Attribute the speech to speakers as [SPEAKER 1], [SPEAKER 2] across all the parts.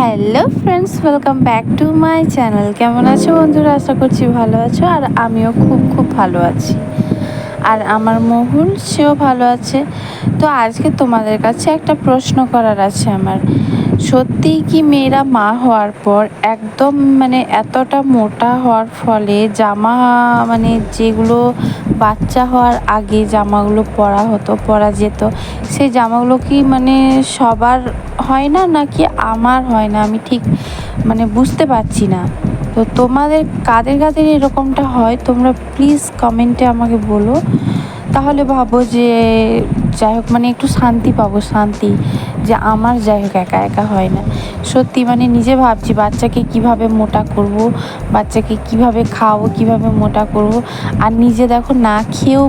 [SPEAKER 1] Hello friends, welcome back to my channel. কেমন আছো বন্ধুরা? আশা করছি ভালো আছো, আর আমিও খুব খুব ভালো আছি। আর আমার মহুল, সেও ভালো আছে। তো আজকে তোমাদের কাছে একটা প্রশ্ন করার আছে আমার। সত্যিই কি মেয়েরা মা হওয়ার পর একদম এতটা মোটা হওয়ার ফলে জামা, যেগুলো বাচ্চা হওয়ার আগে জামাগুলো পরা যেত, সেই জামাগুলো কি সবার হয় না, নাকি আমার হয় না? আমি ঠিক বুঝতে পারছি না। তো তোমাদের কাদের কাদের এরকমটা হয়, তোমরা প্লিজ কমেন্টে আমাকে বলো। তাহলে ভাবো যে যাই হোক, একটু শান্তি পাবো, শান্তি যে আমার যাই হোক একা একা হয় না। সত্যি নিজে ভাবছি বাচ্চাকে কিভাবে মোটা করব, বাচ্চাকে কিভাবে খাওয়াবো, কিভাবে মোটা করব। আর নিজে দেখো না খেয়েও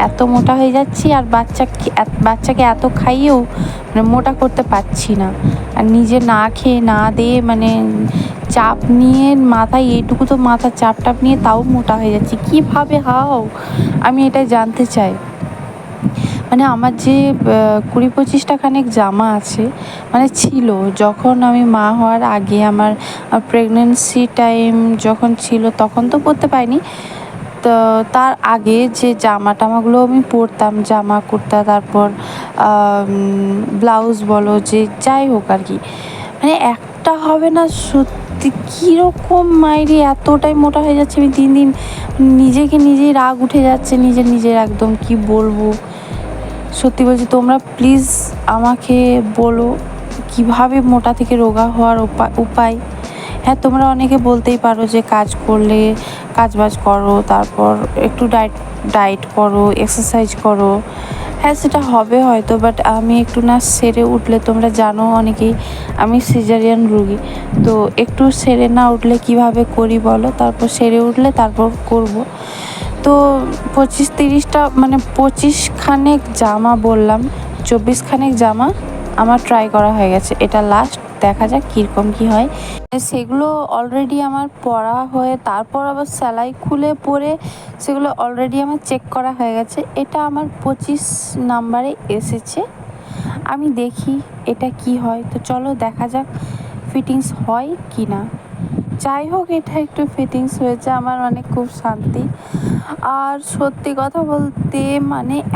[SPEAKER 1] এত মোটা হয়ে যাচ্ছি, আর বাচ্চাকে এত খাইয়েও মোটা করতে পারছি না। আর নিজে না খেয়ে না দিয়ে চাপ নিয়ে মাথায় এইটুকু তো মাথার চাপ নিয়ে তাও মোটা হয়ে যাচ্ছি। কীভাবে হাও, আমি এটাই জানতে চাই। আমার যে 20-25টা খানেক জামা আছে, ছিল যখন আমি মা হওয়ার আগে, আমার প্রেগনেন্সি টাইম যখন ছিল তখন তো পরতে পাইনি। তো তার আগে যে জামাগুলো আমি পরতাম, জামা কুর্তা, তারপর ব্লাউজ বলো, যে যাই হোক আর কি, একটা হবে না। সত্যি কীরকম মাইরি এতটাই মোটা হয়ে যাচ্ছে, আমি দিন দিন নিজেই রাগ উঠে যাচ্ছে, নিজের একদম কি বলবো। সত্যি বলছি, তোমরা প্লিজ আমাকে বলো কিভাবে মোটা থেকে রোগা হওয়ার উপায়। হ্যাঁ, তোমরা অনেকে বলতেই পারো যে কাজবাজ করো, তারপর একটু ডায়েট করো, এক্সারসাইজ করো। হ্যাঁ, সেটা হবে হয়তো, বাট আমি একটু না সেরে উঠলে, তোমরা জানো অনেকেই আমি সিজারিয়ান রোগী, তো একটু সেরে না উঠলে কিভাবে করি বলো? তারপর সেরে উঠলে তারপর করব। তো 25-30টা 25 খানেক জামা বললাম, 24 খানেক জামা আমার ট্রাই করা হয়ে গেছে। এটা লাস্ট, দেখা যাক কীরকম কী হয়। সেগুলো অলরেডি আমার পরা হয়ে, তারপর আবার সেলাই খুলে পরে সেগুলো অলরেডি আমার চেক করা হয়ে গেছে। এটা আমার 25 নাম্বারে এসেছে। আমি দেখি এটা কি হয়। তো চলো দেখা যাক ফিটিংস হয় কি না। যাই হোক, এটা একটু ফিটিংস হয়েছে, আমার খুব শান্তি। আর সত্যি কথা বলতে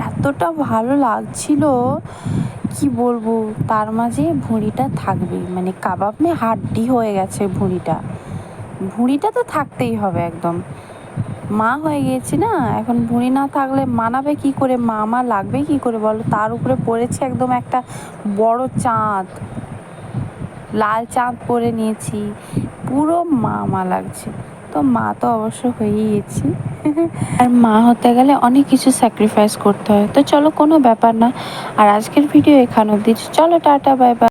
[SPEAKER 1] এতটা ভালো লাগছিল, কি বলবো। তার মাঝে ভুঁড়িটা থাকবেই, কাবাব মে হাড্ডি হয়ে গেছে ভুঁড়িটা তো থাকতেই হবে একদম। মা হয়ে গিয়েছি না, এখন ভুঁড়ি না থাকলে মানাবে কি করে, মা লাগবে কি করে বলো? তার উপরে পড়েছে একদম একটা বড় চাঁদ, লাল চাঁদ পরে নিয়েছি, পুরো মা লাগছে। তো মা তো অবশ্য হয়েই গেছি। আর মা হতে গেলে অনেক কিছু স্যাক্রিফাইস করতে হয়। তো চলো, কোনো ব্যাপার না। আর আজকের ভিডিও এখানে অবধি। চলো, টাটা, বাই বাই।